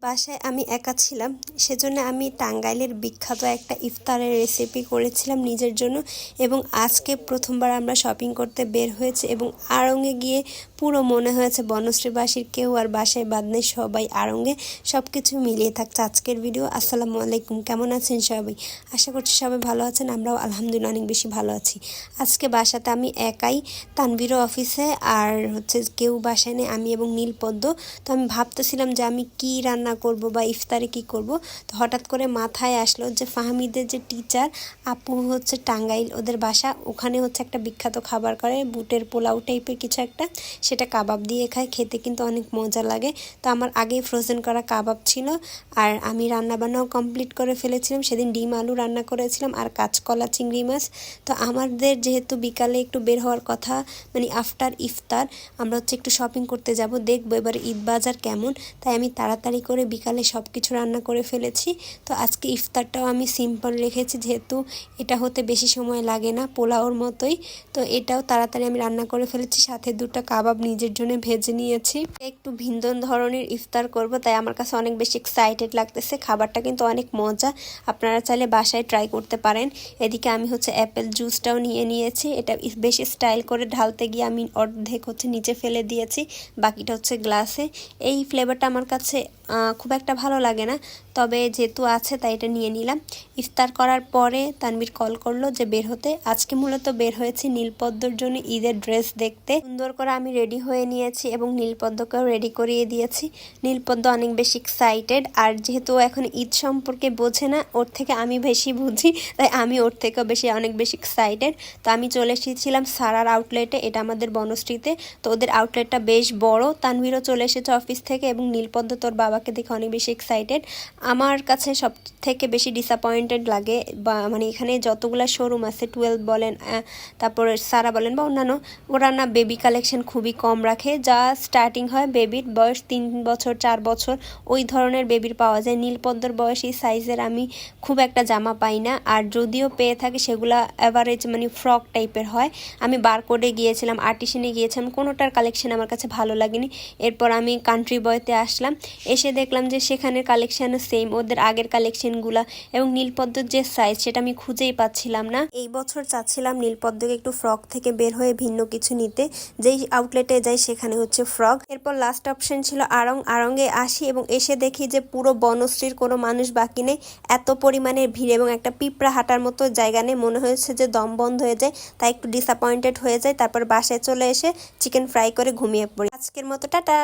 বাসায় আমি একা ছিলাম, সেজন্য আমি টাঙ্গাইলের বিখ্যাত একটা ইফতারের রেসিপি করেছিলাম নিজের জন্য। এবং আজকে প্রথমবার আমরা শপিং করতে বের হয়েছে এবং আড়ংয়ে গিয়ে পুরো মনে হয়েছে বনশ্রীবাসীর কেউ আর বাসায় বাদ নেই, সবাই আড়ংয়ে সব কিছু মিলিয়ে থাকছে আজকের ভিডিও। আসসালামু আলাইকুম, কেমন আছেন সবাই? আশা করছি সবাই ভালো আছেন, আমরাও আলহামদুলিল্লাহ অনেক বেশি ভালো আছি। আজকে বাসাতে আমি একাই, তানভীরও অফিসে, আর কেউ বাসায় নেই, আমি এবং নীলপদ্ম। তো আমি ভাবতেছিলাম যে আমি কি রান্না করব বা ইফতারে কি করব। তো হঠাৎ করে মাথায় আসলো যে ফাহমিদের যে টিচার আপু টাঙ্গাইল ওদের বাসা, ওখানে একটা বিখ্যাত খাবার করে বুটের পোলাও টাইপের কিছু একটা, সেটা কাবাব দিয়ে খায়, খেতে কিন্তু অনেক মজা লাগে। তো আমার আগেই ফ্রোজেন করা কাবাব ছিল, আর আমি রান্নাবান্নাও কমপ্লিট করে ফেলেছিলাম। সেদিন ডিম আলু রান্না করেছিলাম আর কাঁচকলা চিংড়ি মাছ। তো আমাদের যেহেতু বিকালে একটু বের হওয়ার কথা, মানে আফটার ইফতার আমরা একটু শপিং করতে যাব, দেখবো এবার ঈদ বাজার কেমন। তাই আমি তাড়াতাড়ি করে বিকালে সব কিছু রান্না করে ফেলেছি। তো আজকে ইফতারটাও আমি সিম্পল রেখেছি, যেহেতু এটা হতে বেশি সময় লাগে না, পোলাওর মতোই। তো এটাও তাড়াতাড়ি আমি রান্না করে ফেলেছি, সাথে দুটো কাবাব নিজের জন্য ভেজে নিয়েছি। একটু ভিন্ন ধরনের ইফতার করব, তাই আমার কাছে অনেক বেশি এক্সাইটেড লাগতেছে। খাবারটা কিন্তু অনেক মজা, আপনারা চাইলে বাসায় ট্রাই করতে পারেন। এদিকে আমি অ্যাপেল জুসটাও নিয়ে নিয়েছি, এটা বেশি স্টাইল করে ঢালতে গিয়ে আমি অর্ধেক নিচে ফেলে দিয়েছি, বাকিটা গ্লাসে। এই ফ্লেভারটা আমার কাছে খুব একটা ভালো লাগে না, তবে যেহেতু আছে তাই এটা নিয়ে নিলাম। ইফতার করার পরে তানভীর কল করলো যে বের হতে। আজকে মূলত বের হয়েছি নীলপদ্মর জন্য ঈদের ড্রেস দেখতে। সুন্দর করে আমি রেডি হয়ে নিয়েছি এবং নীলপদ্মকেও রেডি করিয়ে দিয়েছি। নীলপদ্ম অনেক বেশি এক্সাইটেড, আর যেহেতু এখন ঈদ সম্পর্কে বোঝে না, ওর থেকে আমি বেশি বুঝি, তাই আমি ওর থেকেও অনেক বেশি এক্সাইটেড। তো আমি চলে এসেছিলাম সারার আউটলেটে, এটা আমাদের বনশ্রীতে। তো ওদের আউটলেটটা বেশ বড়। তানভীরও চলে এসেছে অফিস থেকে এবং নীলপদ্ম তোর বাবাকে দেখে অনেক বেশি এক্সাইটেড। আমার কাছে সব থেকে বেশি ডিসঅ্যাপয়েন্টেড লাগে, বা এখানে যতগুলো শোরুম আছে, 12 বলেন, তারপরে সারা বলেন বা অন্যান্য, ওরা না বেবি কালেকশন খুবই কম রাখে। যা স্টার্টিং হয় বেবির বয়স 3 বছর 4 বছর, ওই ধরনের বেবির পাওয়া যায়। নীলপদ্মর বয়স এই সাইজের আমি খুব একটা জামা পাই না, আর যদিও পেয়ে থাকি সেগুলা অ্যাভারেজ ফ্রক টাইপের হয়। আমি বারকোডে গিয়েছিলাম, আর্টিশনে গিয়েছিলাম, কোনোটার কালেকশন আমার কাছে ভালো লাগেনি। এরপর আমি কান্ট্রি বয়তে আসলাম, এসে দেখলাম যে সেখানের কালেকশানও সেম, ওদের আগের কালেকশনগুলা। এবং নীলপদ্মর যে সাইজ সেটা আমি খুঁজেই পাচ্ছিলাম না। এই বছর চাচ্ছিলাম নীলপদ্মকে একটু ফ্রক থেকে বের হয়ে ভিন্ন কিছু নিতে, যেই আউটলেটে যাই সেখানে ফ্রক। এরপর লাস্ট অপশন ছিল আড়ংয়ে আসি এবং এসে দেখি যে পুরো বনশ্রীর কোনো মানুষ বাকি নেই, এত পরিমাণে ভিড় এবং একটা পিঁপড়া হাঁটার মতো জায়গা নেই, মনে হয়েছে যে দম বন্ধ হয়ে যায়। তাই একটু ডিসঅ্যাপয়েন্টেড হয়ে যায়। তারপর বাসায় চলে এসে চিকেন ফ্রাই করে ঘুমিয়ে পড়ি। আজকের মতো টাটা।